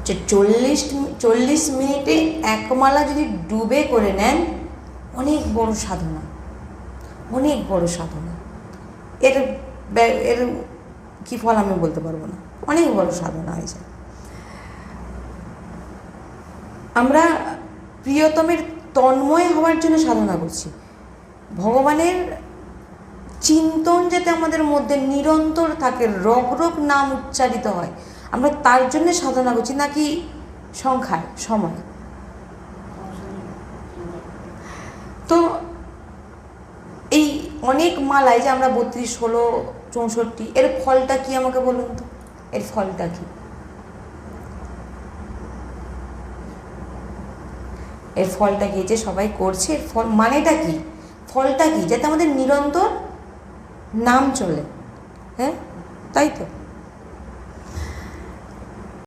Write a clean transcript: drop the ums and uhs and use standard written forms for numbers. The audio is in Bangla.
যে 40 মিনিটে এক মালা যদি ডুবে করে নেন, অনেক বড় সাধনা, অনেক বড় সাধনা। এর এর কী ফল আমি বলতে পারবো না, অনেক বড় সাধনা হয়ে যায়। আমরা প্রিয়তমের তন্ময় হওয়ার জন্য সাধনা করছি, ভগবানের চিন্তন যাতে আমাদের মধ্যে নিরন্তর থাকে, রগ রগ নাম উচ্চারিত হয়, আমরা তার জন্য সাধনা করছি, নাকি সংখ্যায় সময়। তো এই অনেক মালায় যে আমরা 32, 16, 64, এর ফলটা কি আমাকে বলুন তো, এর ফলটা কি? এর ফলটা কি যে সবাই করছে, এর ফল মানেটা কি, ফলটা কি? যাতে আমাদের নিরন্তর নাম চলে, হ্যাঁ, তাই তো।